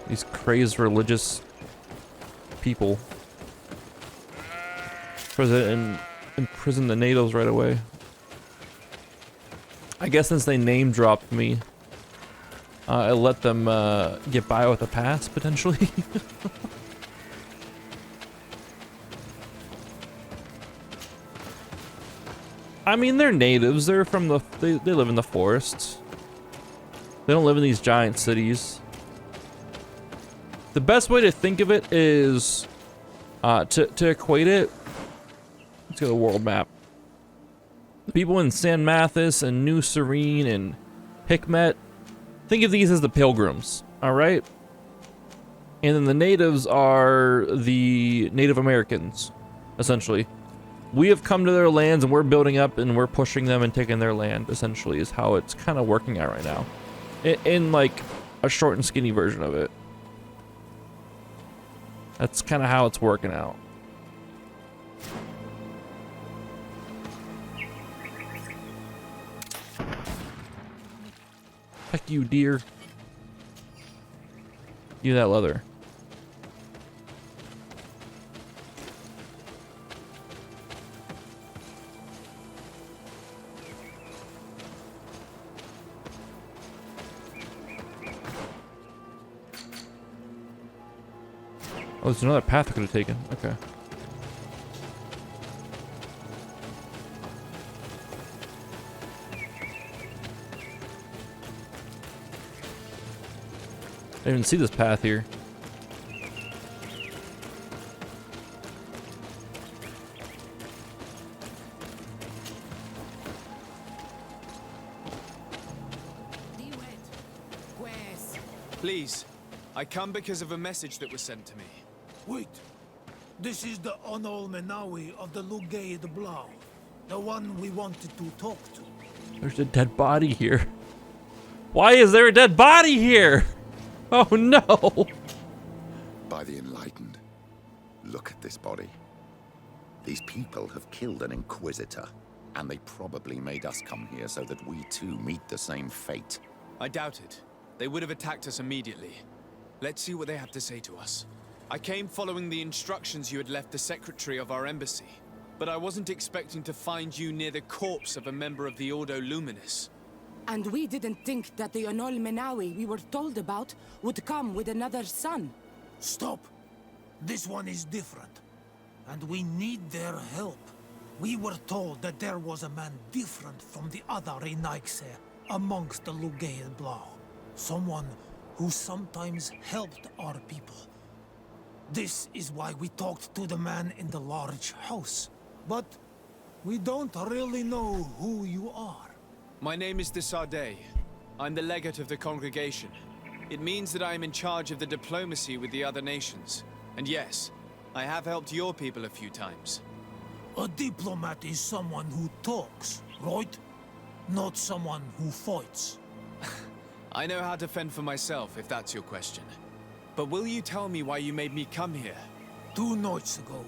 These crazed religious people. President imprison the natives right away. I guess since they name dropped me, I let them get by with a pass potentially. I mean, they're natives. They're from the. They live in the forests. They don't live in these giant cities. The best way to think of it is to equate it. Let's go to the world map. The people in San Mathis and New Serene and Hikmet, think of these as the pilgrims, all right? And then the natives are the Native Americans, essentially. We have come to their lands and we're building up and we're pushing them and taking their land, essentially, is how it's kind of working out right now. In like a short and skinny version of it. That's kind of how it's working out. Heck you, deer. You that leather. Oh, there's another path I could have taken. Okay. I didn't even see this path here. Please, I come because of a message that was sent to me. Wait. This is the Onol Menawi of the Lugay de Blau. The one we wanted to talk to. There's a dead body here. Why is there a dead body here? Oh no! By the enlightened, look at this body. These people have killed an Inquisitor, and they probably made us come here so that we too meet the same fate. I doubt it. They would have attacked us immediately. Let's see what they have to say to us. I came following the instructions you had left the secretary of our embassy, but I wasn't expecting to find you near the corpse of a member of the Ordo Luminis. And we didn't think that the Onol Menawi we were told about would come with another son. Stop. This one is different. And we need their help. We were told that there was a man different from the other Renaigse amongst the Lugay de Blau. Someone who sometimes helped our people. This is why we talked to the man in the large house. But we don't really know who you are. My name is de Sardet. I'm the legate of the congregation. It means that I am in charge of the diplomacy with the other nations. And yes, I have helped your people a few times. A diplomat is someone who talks, right? Not someone who fights. I know how to fend for myself, if that's your question. But will you tell me why you made me come here? 2 nights ago,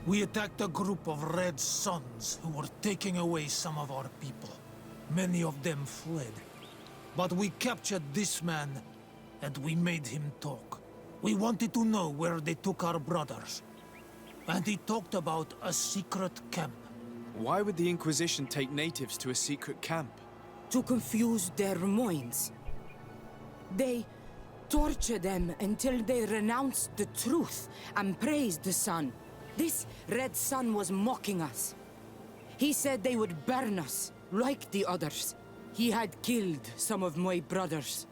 we attacked a group of Red Suns who were taking away some of our people. Many of them fled. But we captured this man, and we made him talk. We wanted to know where they took our brothers. And he talked about a secret camp. Why would the Inquisition take natives to a secret camp? To confuse their minds. They torture them until they renounce the truth and praise the sun. This Red Sun was mocking us. He said they would burn us, like the others. He had killed some of my brothers,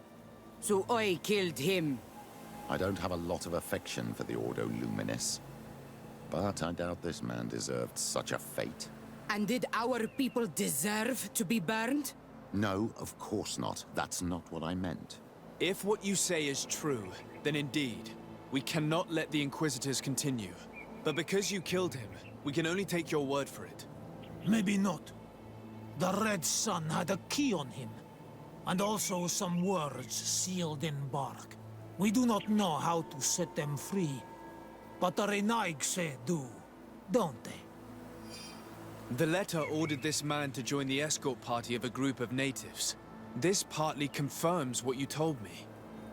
so I killed him. I don't have a lot of affection for the Ordo Luminis, but I doubt this man deserved such a fate. And did our people deserve to be burned? No, of course not. That's not what I meant. If what you say is true, then indeed, we cannot let the Inquisitors continue. But because you killed him, we can only take your word for it. Maybe not. The Red Sun had a key on him, and also some words sealed in bark. We do not know how to set them free, but the Renaigse do, don't they? The letter ordered this man to join the escort party of a group of natives. This partly confirms what you told me.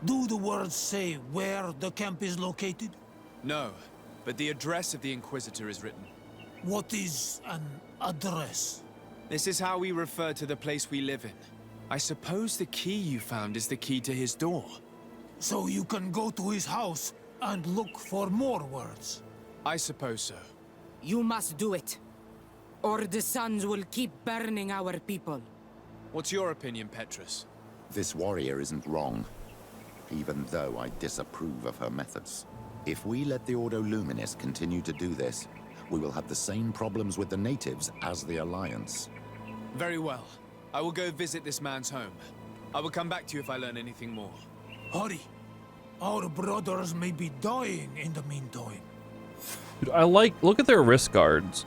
Do the words say where the camp is located? No, but the address of the Inquisitor is written. What is an address? This is how we refer to the place we live in. I suppose the key you found is the key to his door. So you can go to his house and look for more words? I suppose so. You must do it, or the suns will keep burning our people. What's your opinion, Petrus? This warrior isn't wrong, even though I disapprove of her methods. If we let the Ordo Luminis continue to do this, we will have the same problems with the natives as the Alliance. Very well. I will go visit this man's home. I will come back to you if I learn anything more. Hurry. Our brothers may be dying in the meantime. Dude, look at their wrist guards.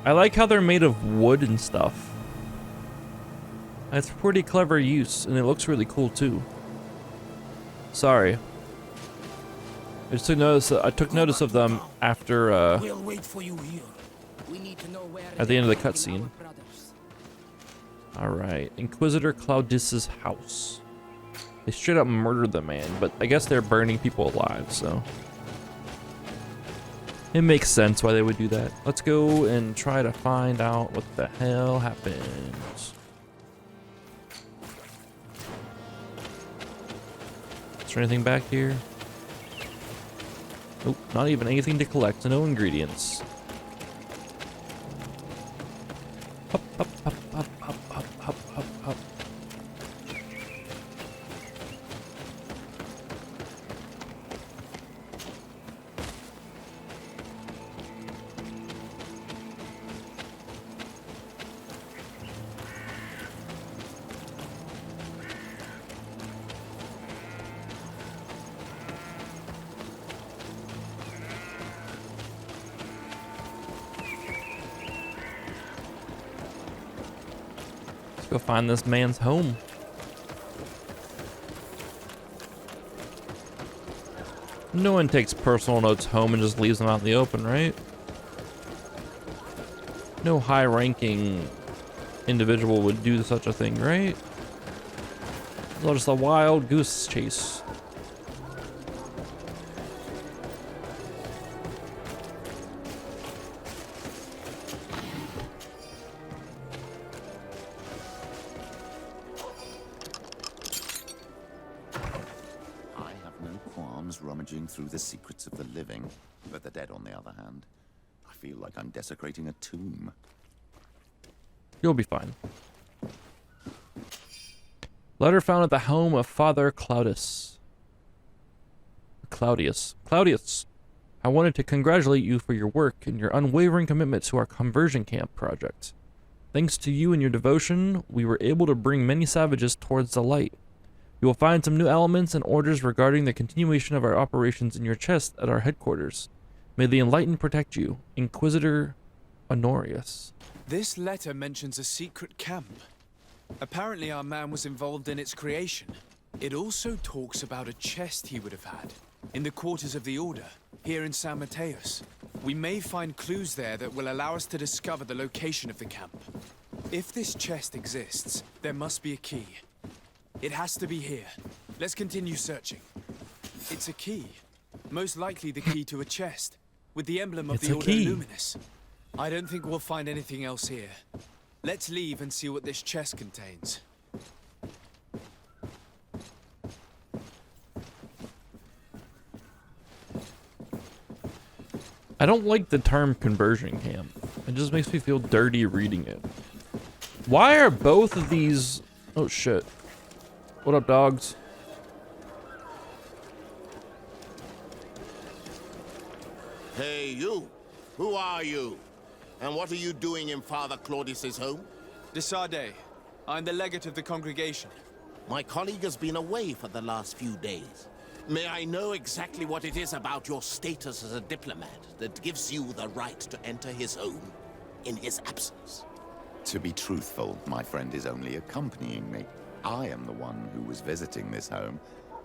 I like how they're made of wood and stuff. That's pretty clever use, and it looks really cool too. Sorry. I took notice of them after We'll wait for you here. We need to know where at the end of the they're hiding cutscene. our brothers. All right, Inquisitor Claudis's house. They straight up murdered the man, but I guess they're burning people alive, so it makes sense why they would do that. Let's go and try to find out what the hell happened. Is there anything back here? Nope, not even anything to collect. No ingredients. Hop, hop, hop, hop, hop, hop, hop, hop, hop. Go find this man's home. No one takes personal notes home and just leaves them out in the open, right? No high-ranking individual would do such a thing, right? It's just a wild goose chase. Rummaging through the secrets of the living, but the dead, on the other hand, I feel like I'm desecrating a tomb. You'll be fine. Letter found at the home of Father Claudius. Claudius, I wanted to congratulate you for your work and your unwavering commitment to our conversion camp project. Thanks to you and your devotion, we were able to bring many savages towards the light. You will find some new elements and orders regarding the continuation of our operations in your chest at our headquarters. May the Enlightened protect you, Inquisitor Honorius. This letter mentions a secret camp. Apparently our man was involved in its creation. It also talks about a chest he would have had in the quarters of the Order, here in San Mateus. We may find clues there that will allow us to discover the location of the camp. If this chest exists, there must be a key. It has to be here. Let's continue searching. It's a key. Most likely the key to a chest, with the emblem of the Ordo Luminis. I don't think we'll find anything else here. Let's leave and see what this chest contains. I don't like the term conversion camp. It just makes me feel dirty reading it. Why are both of these... Oh shit. What up, dogs? Hey, you. Who are you? And what are you doing in Father Claudius's home? Desade. I'm the legate of the congregation. My colleague has been away for the last few days. May I know exactly what it is about your status as a diplomat that gives you the right to enter his home in his absence? To be truthful, my friend is only accompanying me. I am the one who was visiting this home,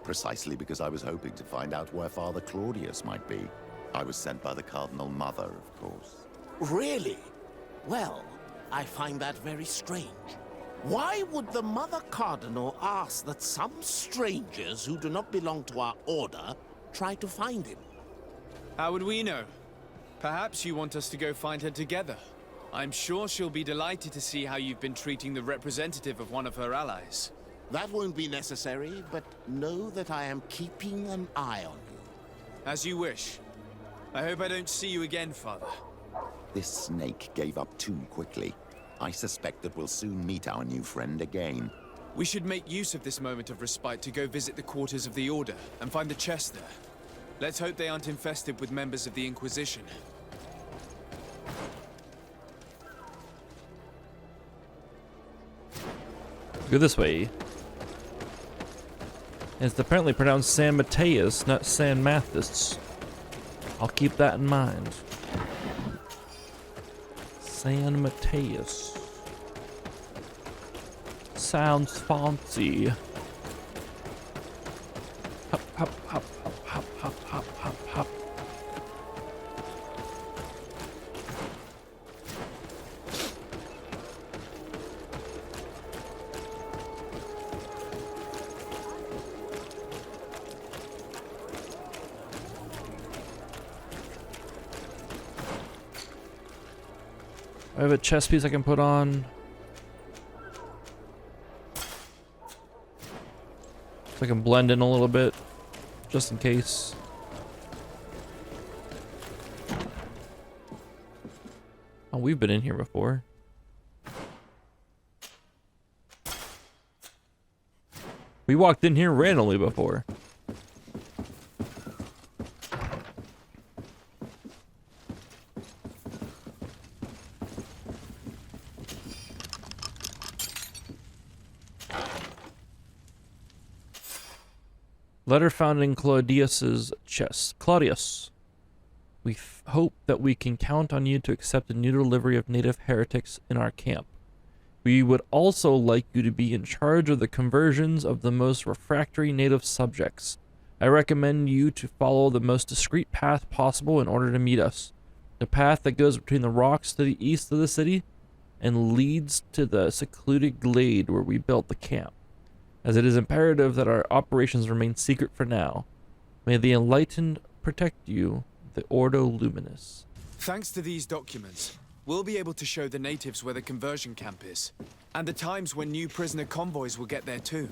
precisely because I was hoping to find out where Father Claudius might be. I was sent by the Cardinal Mother, of course. Really? Well, I find that very strange. Why would the Mother Cardinal ask that some strangers who do not belong to our order try to find him? How would we know? Perhaps you want us to go find her together. I'm sure she'll be delighted to see how you've been treating the representative of one of her allies. That won't be necessary, but know that I am keeping an eye on you. As you wish. I hope I don't see you again, Father. This snake gave up too quickly. I suspect that we'll soon meet our new friend again. We should make use of this moment of respite to go visit the quarters of the Order and find the chest there. Let's hope they aren't infested with members of the Inquisition. Go this way. It's apparently pronounced San Mateus, not San Mathis. I'll keep that in mind. San Mateus. Sounds fancy. Hop, hop, hop, hop, hop, hop, hop, hop. I have a chest piece I can put on. So I can blend in a little bit, just in case. Oh, we've been in here before. We walked in here randomly before. Letter found in Claudius's chest. Claudius, we hope that we can count on you to accept a new delivery of native heretics in our camp. We would also like you to be in charge of the conversions of the most refractory native subjects. I recommend you to follow the most discreet path possible in order to meet us. The path that goes between the rocks to the east of the city and leads to the secluded glade where we built the camp, as it is imperative that our operations remain secret for now. May the Enlightened protect you, the Ordo Luminous. Thanks to these documents, we'll be able to show the natives where the conversion camp is, and the times when new prisoner convoys will get there too.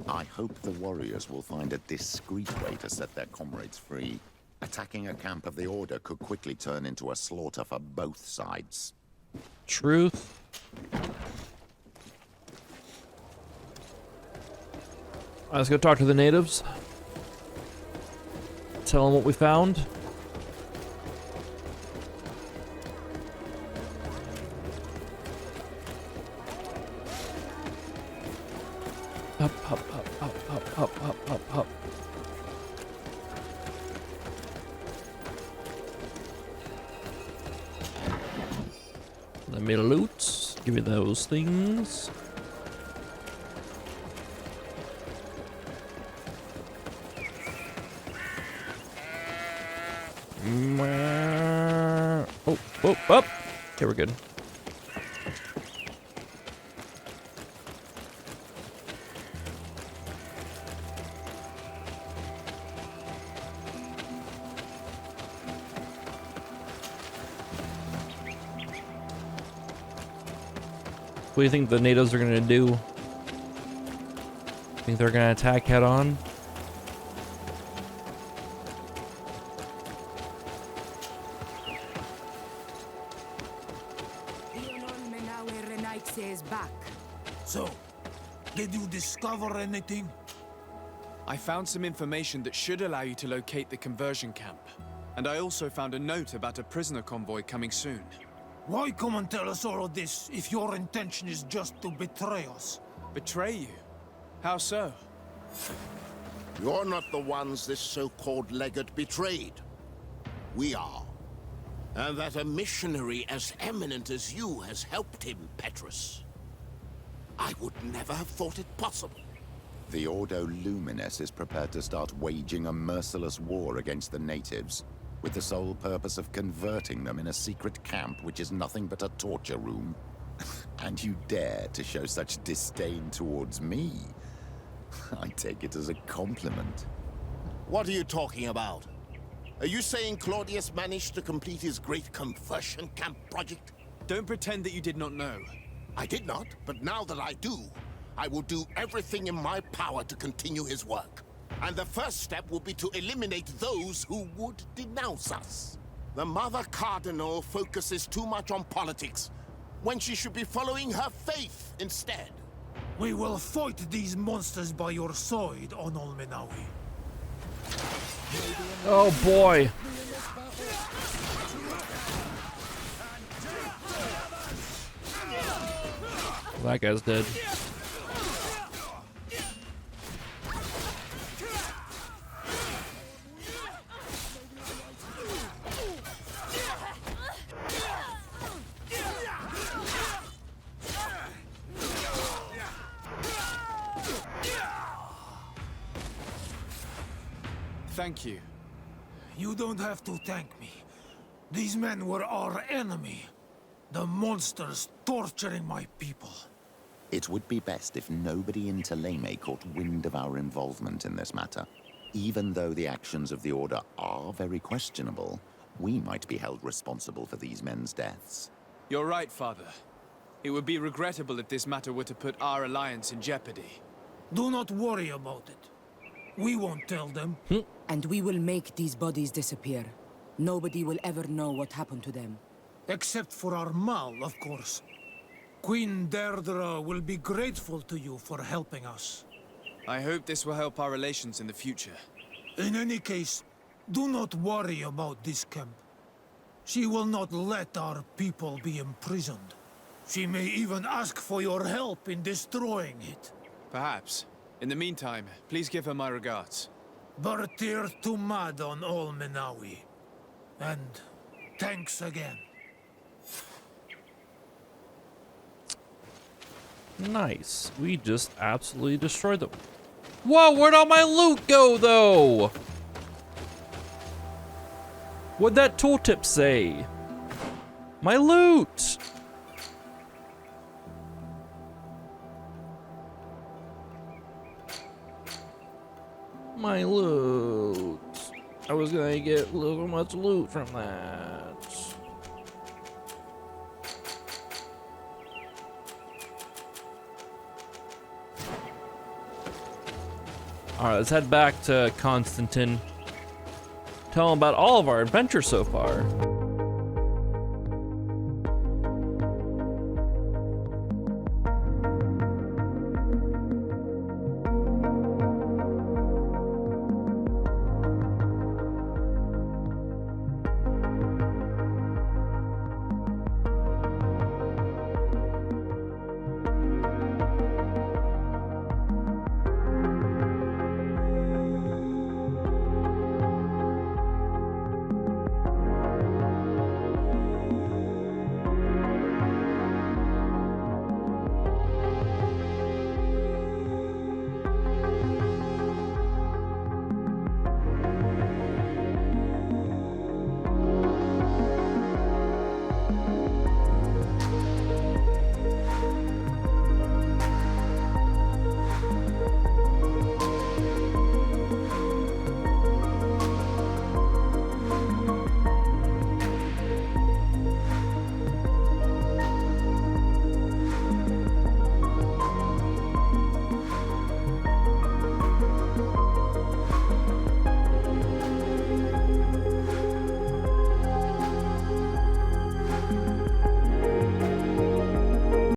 I hope the warriors will find a discreet way to set their comrades free. Attacking a camp of the Order could quickly turn into a slaughter for both sides. Truth. Let's go talk to the natives. Tell them what we found. Up, up, up, up, up, up, up, up, up. Let me loot. Give me those things. Oh, oh, up. Okay, we're good. What do you think the natives are gonna do? Think they're gonna attack head on? So, did you discover anything? I found some information that should allow you to locate the conversion camp. And I also found a note about a prisoner convoy coming soon. Why come and tell us all of this if your intention is just to betray us? Betray you? How so? You're not the ones this so-called legate betrayed. We are. And that a missionary as eminent as you has helped him, Petrus. I would never have thought it possible. The Ordo Luminous is prepared to start waging a merciless war against the natives, with the sole purpose of converting them in a secret camp which is nothing but a torture room. And you dare to show such disdain towards me? I take it as a compliment. What are you talking about? Are you saying Claudius managed to complete his great conversion camp project? Don't pretend that you did not know. I did not, but now that I do, I will do everything in my power to continue his work. And the first step will be to eliminate those who would denounce us. The Mother Cardinal focuses too much on politics, when she should be following her faith instead. We will fight these monsters by your side, Onol Menawi. Oh boy. Well, that guy's dead. Thank you. You don't have to thank me. These men were our enemy. The monsters torturing my people. It would be best if nobody in Teleme caught wind of our involvement in this matter. Even though the actions of the Order are very questionable, we might be held responsible for these men's deaths. You're right, Father. It would be regrettable if this matter were to put our alliance in jeopardy. Do not worry about it. We won't tell them. And we will make these bodies disappear. Nobody will ever know what happened to them. Except for our Mal, of course. Queen Deirdre will be grateful to you for helping us. I hope this will help our relations in the future. In any case, do not worry about this camp. She will not let our people be imprisoned. She may even ask for your help in destroying it. Perhaps. In the meantime, please give her my regards. Bartir Tumad on all Menawi. And thanks again. Nice. We just absolutely destroyed them. Whoa, where'd all my loot go, though? What'd that tooltip say? My loot! My loot. I was gonna get a little much loot from that. Alright, let's head back to Constantine. Tell him about all of our adventures so far.